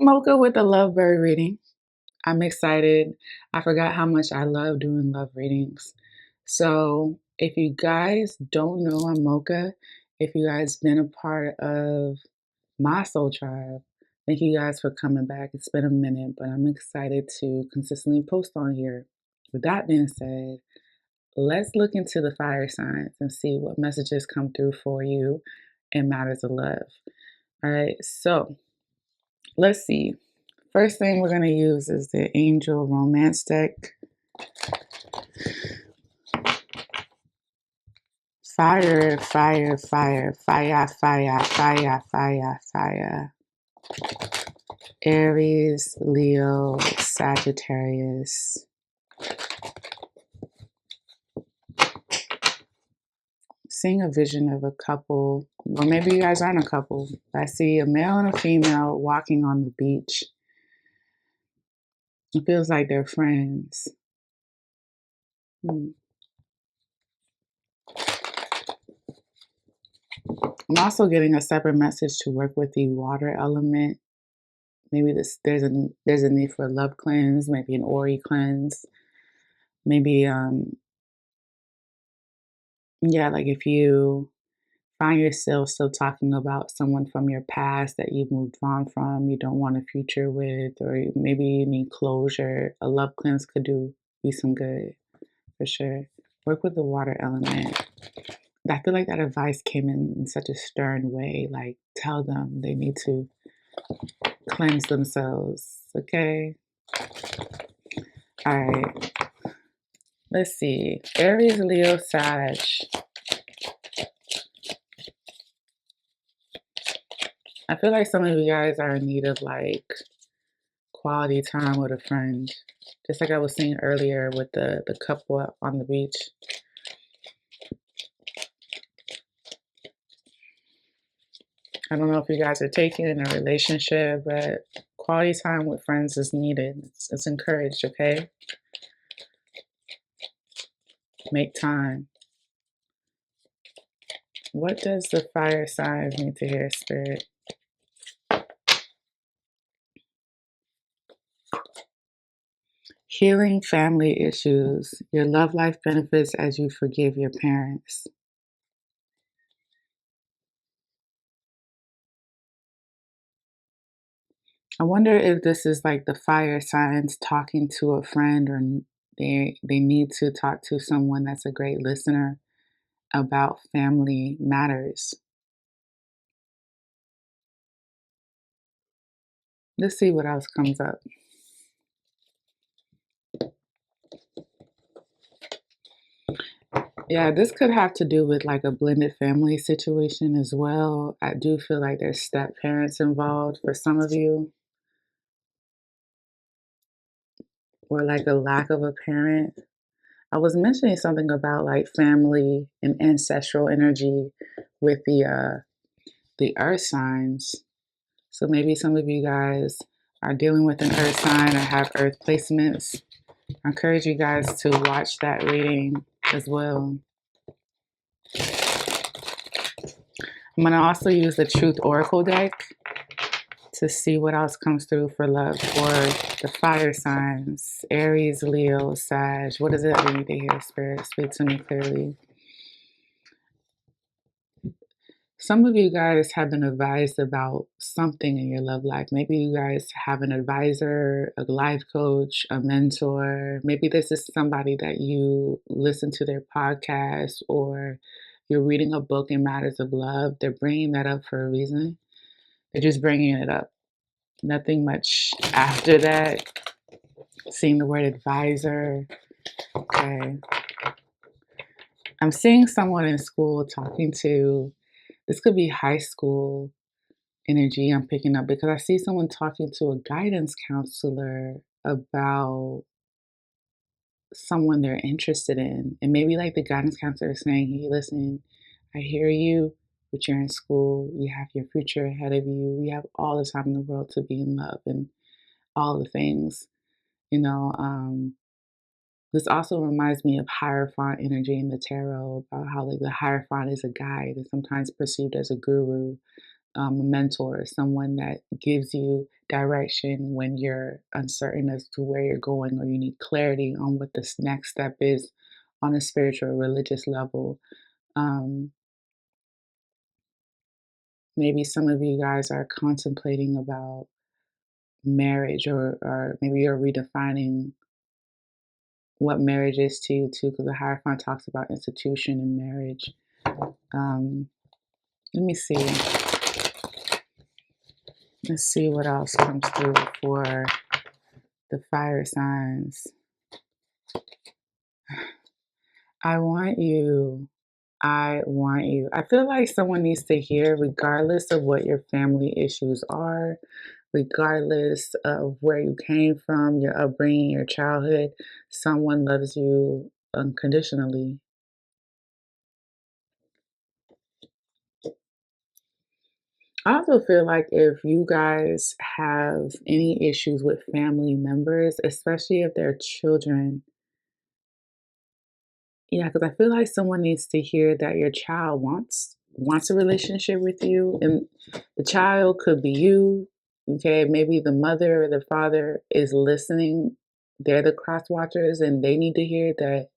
Mocha with a lovebird reading. I'm excited. I forgot how much I love doing love readings. So, if you guys don't know, I'm Mocha. If you guys been a part of my soul tribe, thank you guys for coming back. It's been a minute, but I'm excited to consistently post on here. With that being said, let's look into the fire signs and see what messages come through for you in matters of love. All right, so let's see. First thing we're going to use is the Angel Romance deck. Fire, fire, fire, fire, fire, fire, fire, fire. Aries, Leo, Sagittarius. Seeing a vision of a couple, or maybe you guys aren't a couple. I see a male and a female walking on the beach. It feels like they're friends. I'm also getting a separate message to work with the water element. Maybe there's a need for a love cleanse, maybe an Ori cleanse. Maybe like if you find yourself still talking about someone from your past that you've moved on from, you don't want a future with, or maybe you need closure, a love cleanse could be some good for sure. Work with the water element. I feel like that advice came in such a stern way. Like, tell them they need to cleanse themselves. Okay. All right. Let's see. Aries, Leo, Sag. I feel like some of you guys are in need of like quality time with a friend. Just like I was saying earlier with the couple on the beach. I don't know if you guys are taking in a relationship, but quality time with friends is needed. It's encouraged, okay? Make time. What does the fire signs need to hear, Spirit? Healing family issues. Your love life benefits as you forgive your parents. I wonder if this is like the fire signs talking to a friend, or they need to talk to someone that's a great listener about family matters. Let's see what else comes up. Yeah, this could have to do with like a blended family situation as well. I do feel like there's step parents involved for some of you, or like a lack of a parent. I was mentioning something about like family and ancestral energy with the earth signs. So maybe some of you guys are dealing with an earth sign or have earth placements. I encourage you guys to watch that reading as well. I'm going to also use the Truth Oracle deck to see what else comes through for love for the fire signs. Aries, Leo, Sag. What does it need to hear, Spirit? Speak to me clearly. Some of you guys have been advised about something in your love life. Maybe you guys have an advisor, a life coach, a mentor. Maybe this is somebody that you listen to their podcast, or you're reading a book in matters of love. They're bringing that up for a reason. They're just bringing it up. Nothing much after that. Seeing the word advisor. Okay. I'm seeing someone in school talking to, this could be high school energy I'm picking up, because I see someone talking to a guidance counselor about someone they're interested in. And maybe like the guidance counselor is saying, hey, listen, I hear you, but you're in school, you have your future ahead of you, you have all the time in the world to be in love and all the things, you know. This also reminds me of Hierophant energy in the tarot, about how like the Hierophant is a guide and sometimes perceived as a guru. a mentor, someone that gives you direction when you're uncertain as to where you're going or you need clarity on what this next step is on a spiritual or religious level. Um, Maybe some of you guys are contemplating about marriage, or maybe you're redefining what marriage is to you too, because the Hierophant talks about institution and marriage. Um, Let me see. Let's see what else comes through for the fire signs. I want you. I want you. I feel like someone needs to hear, regardless of what your family issues are, regardless of where you came from, your upbringing, your childhood, someone loves you unconditionally. I also feel like if you guys have any issues with family members, especially if they're children, yeah, because I feel like someone needs to hear that your child wants a relationship with you, and the child could be you. Okay, maybe the mother or the father is listening. They're the cross watchers, and they need to hear that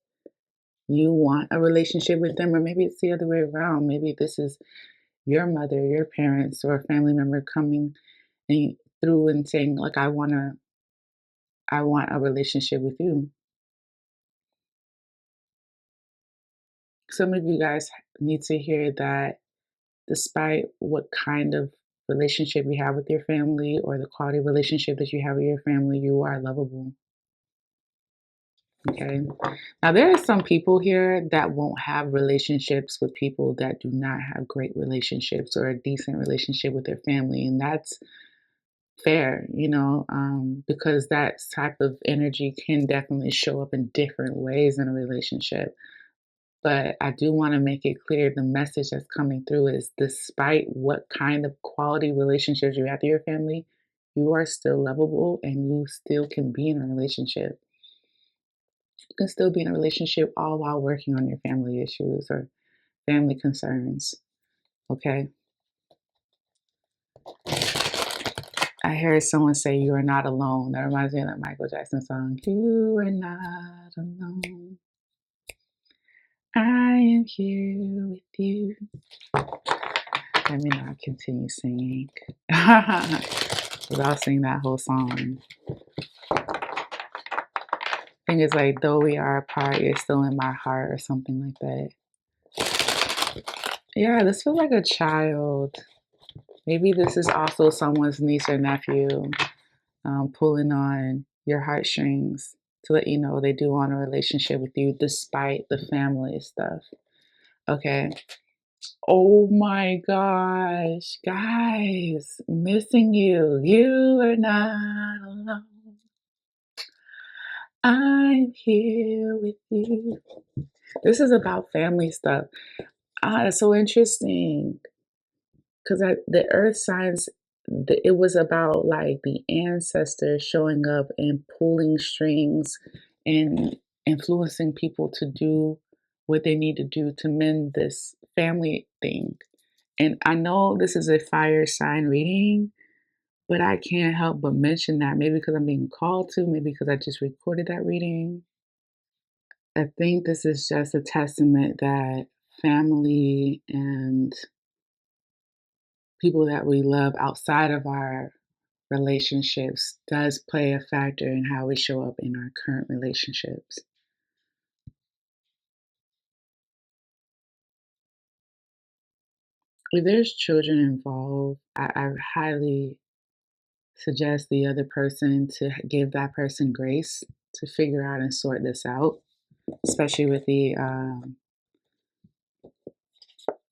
you want a relationship with them, or maybe it's the other way around. Maybe this is your mother, your parents, or a family member coming and through and saying, like, I want a relationship with you. Some of you guys need to hear that despite what kind of relationship you have with your family or the quality of relationship that you have with your family, you are lovable. Okay. Now, there are some people here that won't have relationships with people that do not have great relationships or a decent relationship with their family. And that's fair, because that type of energy can definitely show up in different ways in a relationship. But I do want to make it clear the message that's coming through is despite what kind of quality relationships you have to your family, you are still lovable and you still can be in a relationship. You can still be in a relationship all while working on your family issues or family concerns. Okay. I heard someone say you are not alone. That reminds me of that Michael Jackson song. You are not alone. I am here with you. Let me not continue singing. Because I'll sing that whole song. I think it's like, though we are apart, you're still in my heart, or something like that. Yeah, this feels like a child. Maybe this is also someone's niece or nephew pulling on your heartstrings to let you know they do want a relationship with you despite the family stuff. Okay. Oh my gosh, guys, missing you. You are not alone. I'm here with you. This is about family stuff. It's so interesting because the earth signs, it was about like the ancestors showing up and pulling strings and influencing people to do what they need to do to mend this family thing. And I know this is a fire sign reading, but I can't help but mention that maybe because I'm being called to, maybe because I just recorded that reading. I think this is just a testament that family and people that we love outside of our relationships does play a factor in how we show up in our current relationships. If there's children involved, I highly suggest the other person to give that person grace to figure out and sort this out, especially with the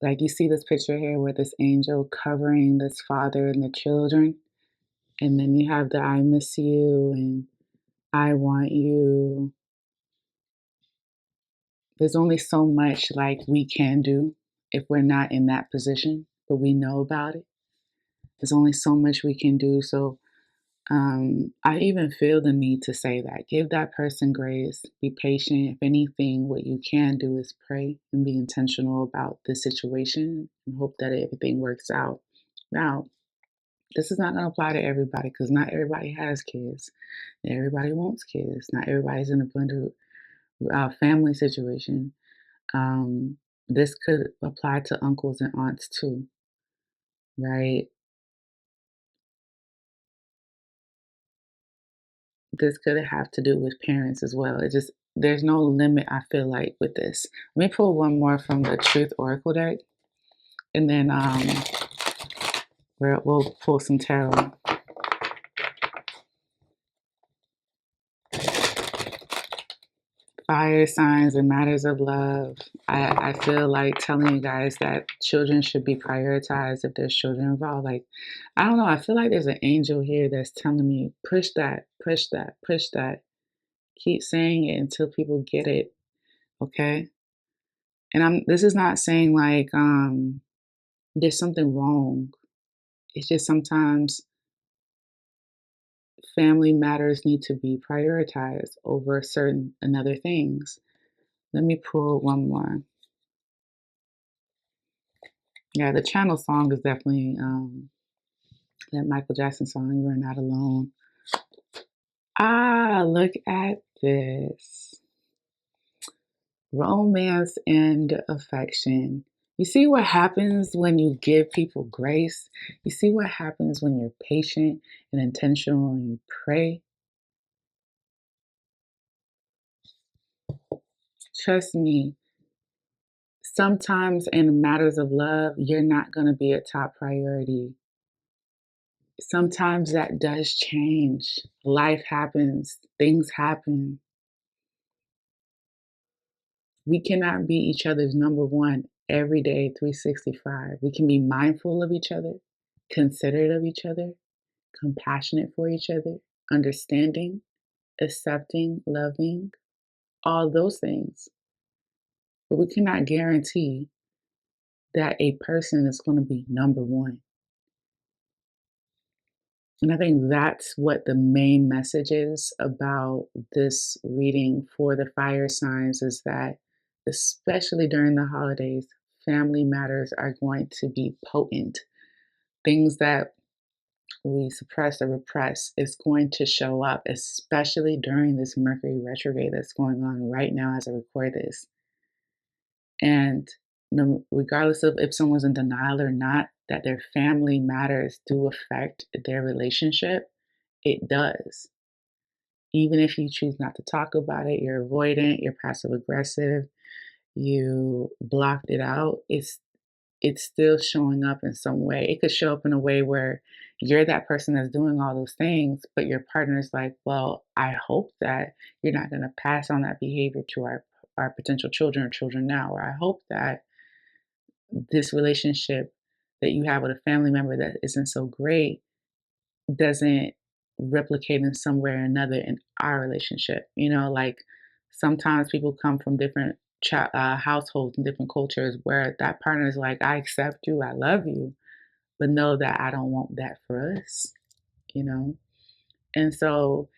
like you see this picture here with this angel covering this father and the children, and then you have the I miss you and I want you. There's only so much like we can do if we're not in that position, but we know about it. There's only so much we can do. So I even feel the need to say that. Give that person grace, be patient. If anything, what you can do is pray and be intentional about the situation and hope that everything works out. Now, this is not going to apply to everybody because not everybody has kids. Not everybody wants kids. Not everybody's in a blended family situation. Um, this could apply to uncles and aunts too, right? This could have to do with parents as well. It just, there's no limit, I feel like, with this. Let me pull one more from the Truth Oracle deck, and then we'll pull some tarot. Fire signs and matters of love. I feel like telling you guys that children should be prioritized if there's children involved. Like, I don't know. I feel like there's an angel here that's telling me, push that, push that, push that. Keep saying it until people get it. Okay. And this is not saying like there's something wrong. It's just sometimes family matters need to be prioritized over certain and other things. Let me pull one more. Yeah, the channel song is definitely that Michael Jackson song, You Are Not Alone. Ah, look at this. Romance and affection. You see what happens when you give people grace? You see what happens when you're patient and intentional and you pray? Trust me, sometimes in matters of love, you're not going to be a top priority. Sometimes that does change. Life happens, things happen. We cannot be each other's number one every day, 365. We can be mindful of each other, considerate of each other, compassionate for each other, understanding, accepting, loving, all those things. But we cannot guarantee that a person is going to be number one. And I think that's what the main message is about this reading for the fire signs is that, especially during the holidays, family matters are going to be potent. Things that we suppress or repress is going to show up, especially during this Mercury retrograde that's going on right now as I record this. And regardless of if someone's in denial or not, that their family matters do affect their relationship, it does. Even if you choose not to talk about it, you're avoidant, you're passive aggressive, you blocked it out, it's still showing up in some way. It could show up in a way where you're that person that's doing all those things, but your partner's like, well, I hope that you're not going to pass on that behavior to our potential children or children now, or I hope that this relationship that you have with a family member that isn't so great doesn't replicate in some way or another in our relationship. Like sometimes people come from different households and different cultures where that partner is like, I accept you, I love you, but know that I don't want that for us, you know? And so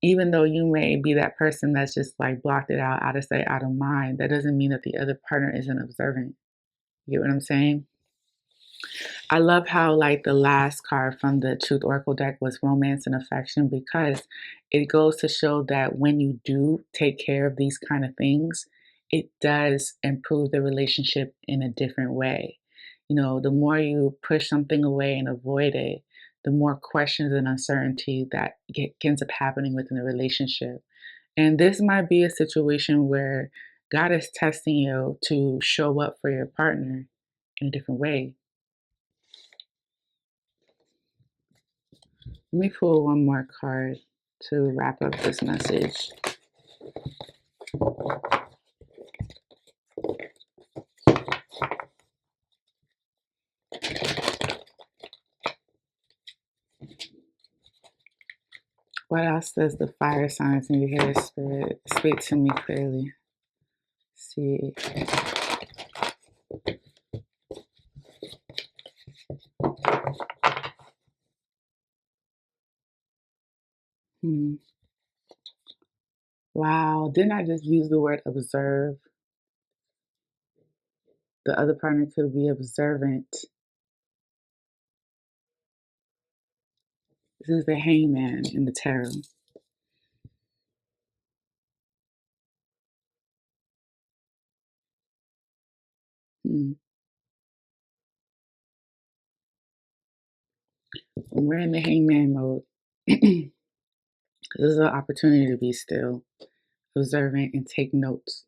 even though you may be that person that's just like blocked it out of sight, out of mind, that doesn't mean that the other partner isn't observant. You get what I'm saying? I love how like the last card from the Truth Oracle deck was romance and affection because it goes to show that when you do take care of these kind of things, it does improve the relationship in a different way. The more you push something away and avoid it, the more questions and uncertainty that ends up happening within the relationship. And this might be a situation where God is testing you to show up for your partner in a different way. Let me pull one more card to wrap up this message. What else does the fire signs need to hear, Spirit? Speak to me clearly. See. Hmm. Wow. Didn't I just use the word observe? The other partner could be observant. This is the Hangman in the tarot. Hmm. When we're in the Hangman mode, this is an opportunity to be still, observant, and take notes.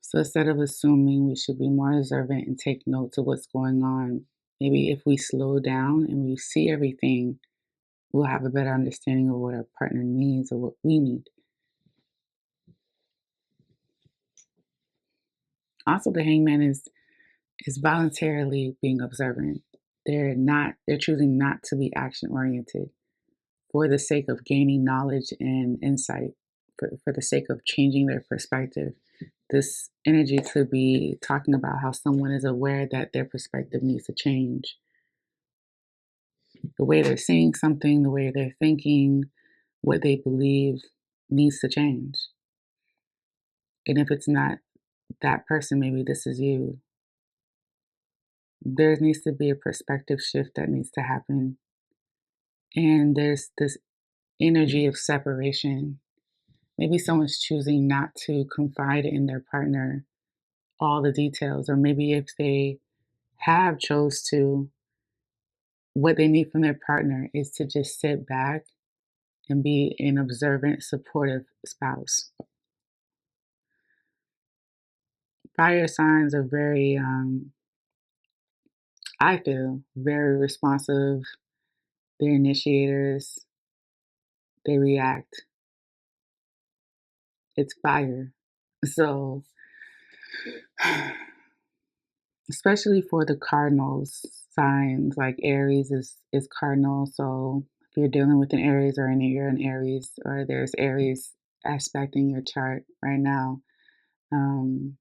So instead of assuming, we should be more observant and take notes of what's going on. Maybe if we slow down and we see everything, we'll have a better understanding of what our partner needs or what we need. Also, the Hangman is voluntarily being observant. They're choosing not to be action oriented for the sake of gaining knowledge and insight, for the sake of changing their perspective. This energy could be talking about how someone is aware that their perspective needs to change. The way they're seeing something, the way they're thinking, what they believe needs to change. And if it's not that person, maybe this is you. There needs to be a perspective shift that needs to happen. And there's this energy of separation. Maybe someone's choosing not to confide in their partner all the details, or maybe if they have chose to, what they need from their partner is to just sit back and be an observant, supportive spouse. Fire signs are very, I feel, very responsive. They're initiators. They react. It's fire. So, especially for the cardinals signs, like Aries is cardinal. So if you're dealing with an Aries or you're an Aries or there's Aries aspect in your chart right now, um,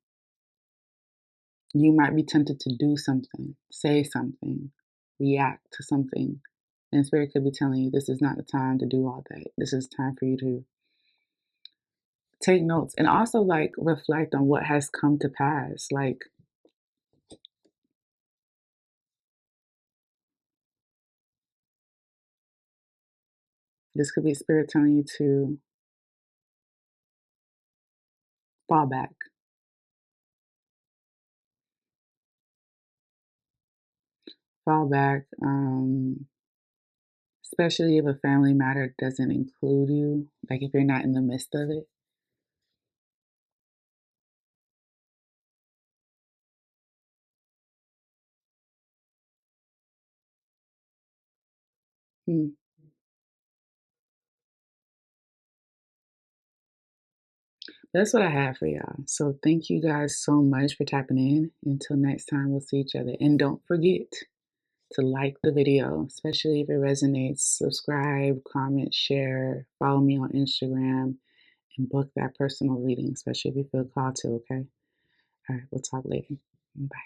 you might be tempted to do something, say something, react to something. And Spirit could be telling you this is not the time to do all that. This is time for you to take notes and also like reflect on what has come to pass. Like, this could be Spirit telling you to fall back. Fall back, especially if a family matter doesn't include you, like if you're not in the midst of it. Hmm. That's what I have for y'all. So thank you guys so much for tapping in. Until next time, we'll see each other. And don't forget to like the video, especially if it resonates. Subscribe, comment, share, follow me on Instagram, and book that personal reading, especially if you feel called to, okay? All right, we'll talk later. Bye.